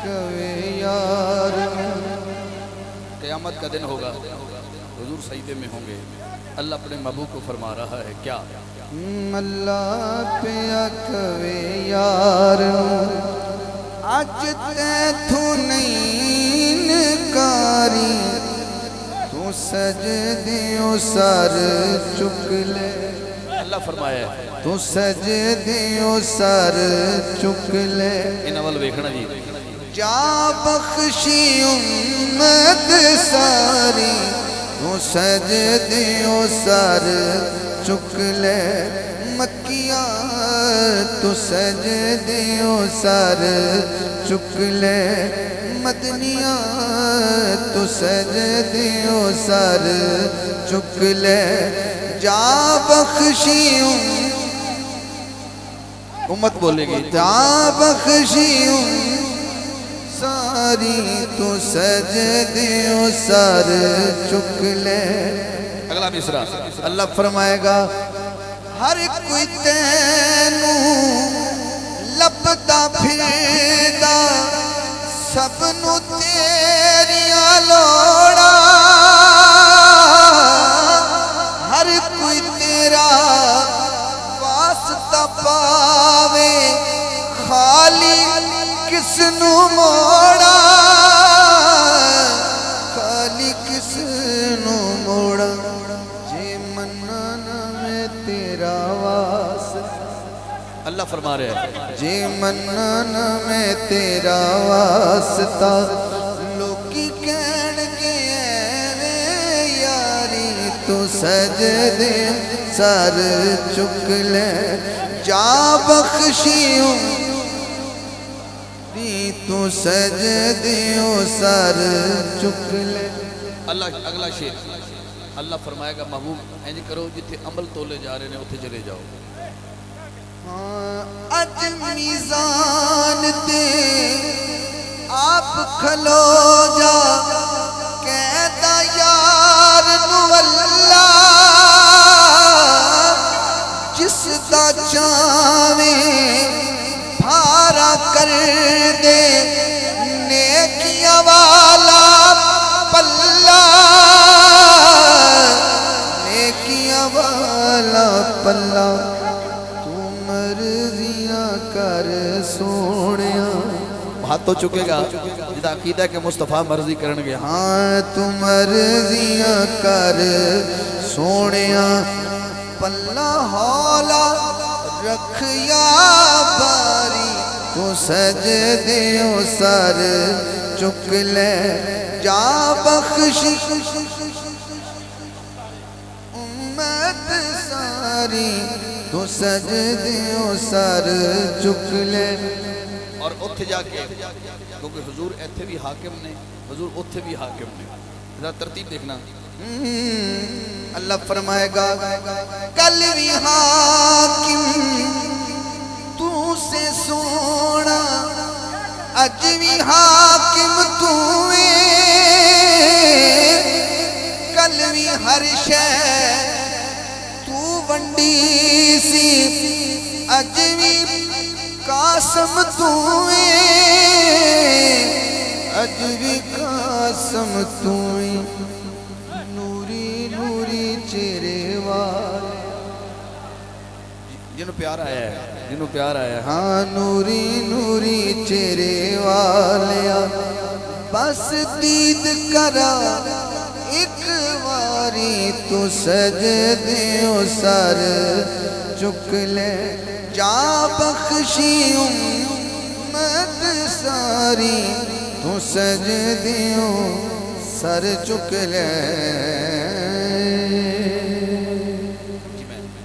کوے یار قیامت کا دن ہوگا حضور سجدے میں ہوں گے اللہ اپنے محبوب کو فرما رہا ہے کیا اللہ پہ اکوے یار اج تیتھوں نہیں نکاری تو سجدیوں سر چک لے اللہ فرمایا ہے تو سجدیوں سر چک لے ان اول ویکھنا جی جا بخشی امت ساری تو سجدیوں سر چک لے مکیاں تو سجدیوں سر چک لے مدنیاں تو سجدیوں سر چک لے جا بخشی امت بولے گی جا بخشی ساری تو سجدیوں سر چک لے اگلا مصرع اللہ فرمائے گا ہر کوئی تینوں لبدا پھردا سب نو تیریاں لوڑا ہر کوئی تیرا واسطہ پاوے خالی کس نو موڑا خالی کس نو موڑا جے منانا میں تیرا واسطہ اللہ فرما رہے ہیں جے منانا میں تیرا واسطہ لوکی کہن گے اے یاری تو سجدے سر چک لے جا بخشیوں تو سجدیوں سر چک لے اللہ اگلا شیر اللہ فرمائے گا محبوب اینج کرو جتھے عمل تولے جا رہے ہیں اتھے چلے جاؤ اج میزان تے آپ کھلو جا کہتا یار نو اللہ جس دا چاہیں بھارا کر دے نیکیاں والا پلہ نیکیاں والا پلہ تو مرضیاں کر سونیاں ہاتھ تو چکے گا جدا عقیدہ ہے کہ مصطفیٰ مرضی کرن گے ہاں تو مرضیاں کر سونیاں پلہ ہولا رکھ یا باری تو سجدیوں سر چک لے جا بخشی امت ساری تو سجدیوں سر چک لے اور اتھے جا کے کیونکہ حضور ایتھے بھی حاکم نے حضور اتھے بھی حاکم نے ذرا ترتیب دیکھنا اللہ فرمائے گا کل بھی حاکم تو سے سونا اج بھی حاکم تو کل بھی ہر شے تو ونڈی سی اج بھی قاسم تو اج بھی قاسم تو چہرے والے جنہوں پیار آیا ہے جنہوں پیار آیا ہے ہاں نوری نوری چہرے والیا بس دید کرا ایک واری تو سجدیوں سر چک لے جا بخشی امت ساری تو سجدیوں سر چک لے